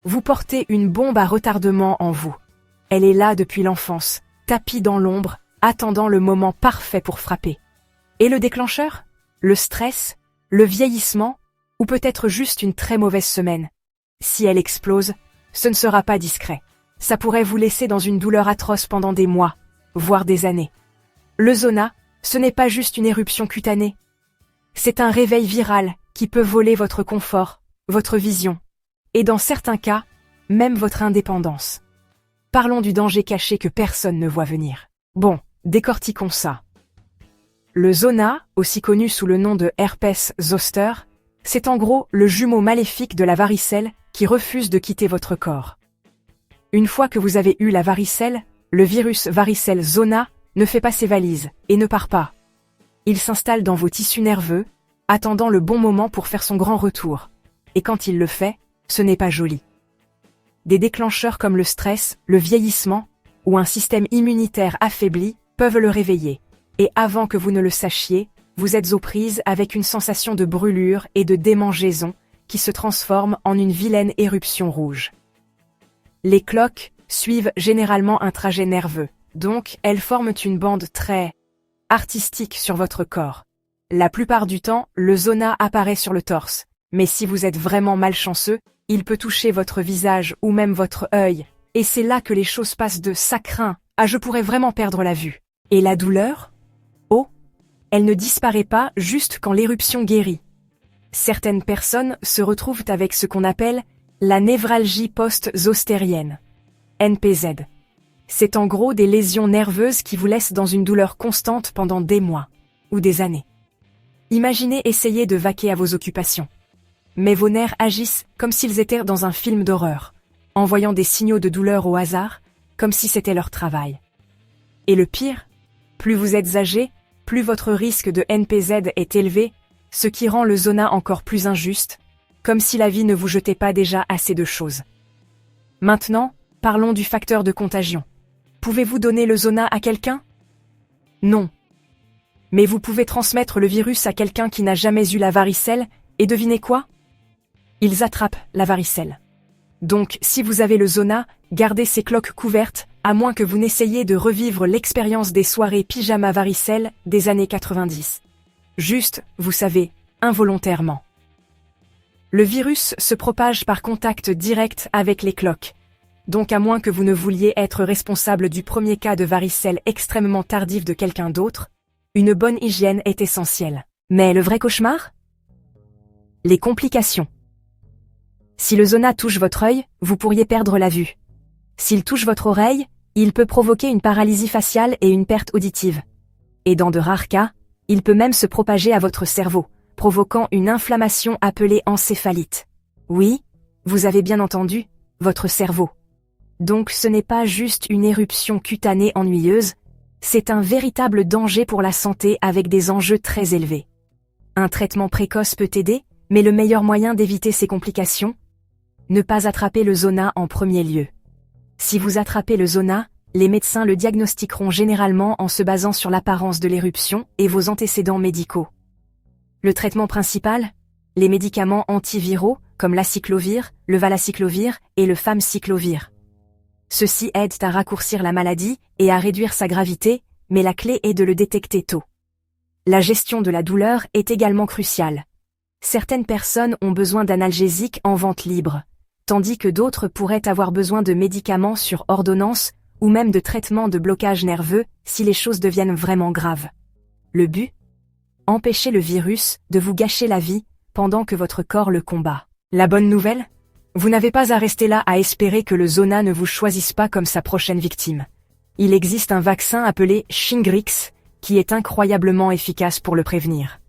Vous portez une bombe à retardement en vous. Elle est là depuis l'enfance, tapie dans l'ombre, attendant le moment parfait pour frapper. Et le déclencheur? Le stress? Le vieillissement? Ou peut-être juste une très mauvaise semaine? Si elle explose, ce ne sera pas discret. Ça pourrait vous laisser dans une douleur atroce pendant des mois, voire des années. Le zona, ce n'est pas juste une éruption cutanée. C'est un réveil viral qui peut voler votre confort, votre vision, et dans certains cas, même votre indépendance. Parlons du danger caché que personne ne voit venir. Bon, décortiquons ça. Le zona, aussi connu sous le nom de herpès zoster, c'est en gros le jumeau maléfique de la varicelle qui refuse de quitter votre corps. Une fois que vous avez eu la varicelle, le virus varicelle zona ne fait pas ses valises et ne part pas. Il s'installe dans vos tissus nerveux, attendant le bon moment pour faire son grand retour. Et quand il le fait, ce n'est pas joli. Des déclencheurs comme le stress, le vieillissement ou un système immunitaire affaibli peuvent le réveiller. Et avant que vous ne le sachiez, vous êtes aux prises avec une sensation de brûlure et de démangeaison qui se transforme en une vilaine éruption rouge. Les cloques suivent généralement un trajet nerveux, donc elles forment une bande très artistique sur votre corps. La plupart du temps, le zona apparaît sur le torse, mais si vous êtes vraiment malchanceux, il peut toucher votre visage ou même votre œil, et c'est là que les choses passent de « ça craint » à « je pourrais vraiment perdre la vue ». Et la douleur? Oh, elle ne disparaît pas juste quand l'éruption guérit. Certaines personnes se retrouvent avec ce qu'on appelle la névralgie post-zostérienne, NPZ. C'est en gros des lésions nerveuses qui vous laissent dans une douleur constante pendant des mois ou des années. Imaginez essayer de vaquer à vos occupations. Mais vos nerfs agissent comme s'ils étaient dans un film d'horreur, envoyant des signaux de douleur au hasard, comme si c'était leur travail. Et le pire, plus vous êtes âgé, plus votre risque de NPZ est élevé, ce qui rend le zona encore plus injuste, comme si la vie ne vous jetait pas déjà assez de choses. Maintenant, parlons du facteur de contagion. Pouvez-vous donner le zona à quelqu'un? Non. Mais vous pouvez transmettre le virus à quelqu'un qui n'a jamais eu la varicelle, et devinez quoi? Ils attrapent la varicelle. Donc, si vous avez le zona, gardez ces cloques couvertes, à moins que vous n'essayiez de revivre l'expérience des soirées pyjama varicelle des années 90. Juste, vous savez, involontairement. Le virus se propage par contact direct avec les cloques. Donc à moins que vous ne vouliez être responsable du premier cas de varicelle extrêmement tardif de quelqu'un d'autre, une bonne hygiène est essentielle. Mais le vrai cauchemar? Les complications. Si le zona touche votre œil, vous pourriez perdre la vue. S'il touche votre oreille, il peut provoquer une paralysie faciale et une perte auditive. Et dans de rares cas, il peut même se propager à votre cerveau, provoquant une inflammation appelée encéphalite. Oui, vous avez bien entendu, votre cerveau. Donc ce n'est pas juste une éruption cutanée ennuyeuse, c'est un véritable danger pour la santé avec des enjeux très élevés. Un traitement précoce peut aider, mais le meilleur moyen d'éviter ces complications? Ne pas attraper le zona en premier lieu. Si vous attrapez le zona, les médecins le diagnostiqueront généralement en se basant sur l'apparence de l'éruption et vos antécédents médicaux. Le traitement principal? Les médicaments antiviraux, comme l'aciclovir, le valacyclovir et le famciclovir. Ceux-ci aident à raccourcir la maladie et à réduire sa gravité, mais la clé est de le détecter tôt. La gestion de la douleur est également cruciale. Certaines personnes ont besoin d'analgésiques en vente libre, tandis que d'autres pourraient avoir besoin de médicaments sur ordonnance ou même de traitements de blocage nerveux si les choses deviennent vraiment graves. Le but? Empêcher le virus de vous gâcher la vie pendant que votre corps le combat. La bonne nouvelle? Vous n'avez pas à rester là à espérer que le zona ne vous choisisse pas comme sa prochaine victime. Il existe un vaccin appelé Shingrix qui est incroyablement efficace pour le prévenir.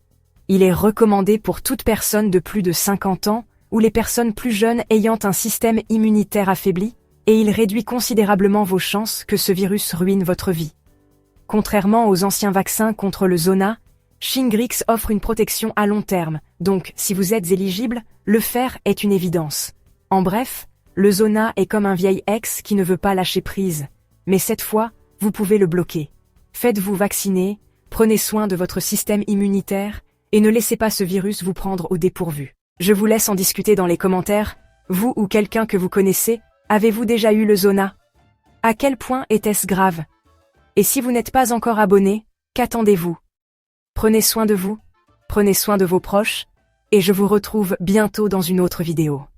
Il est recommandé pour toute personne de plus de 50 ans ou les personnes plus jeunes ayant un système immunitaire affaibli, et il réduit considérablement vos chances que ce virus ruine votre vie. Contrairement aux anciens vaccins contre le zona, Shingrix offre une protection à long terme, donc si vous êtes éligible, le faire est une évidence. En bref, le zona est comme un vieil ex qui ne veut pas lâcher prise, mais cette fois, vous pouvez le bloquer. Faites-vous vacciner, prenez soin de votre système immunitaire, et ne laissez pas ce virus vous prendre au dépourvu. Je vous laisse en discuter dans les commentaires, Vous ou quelqu'un que vous connaissez, avez-vous déjà eu le zona? À quel point était-ce grave? Et si vous n'êtes pas encore abonné, qu'attendez-vous? Prenez soin de vous, prenez soin de vos proches, et je vous retrouve bientôt dans une autre vidéo.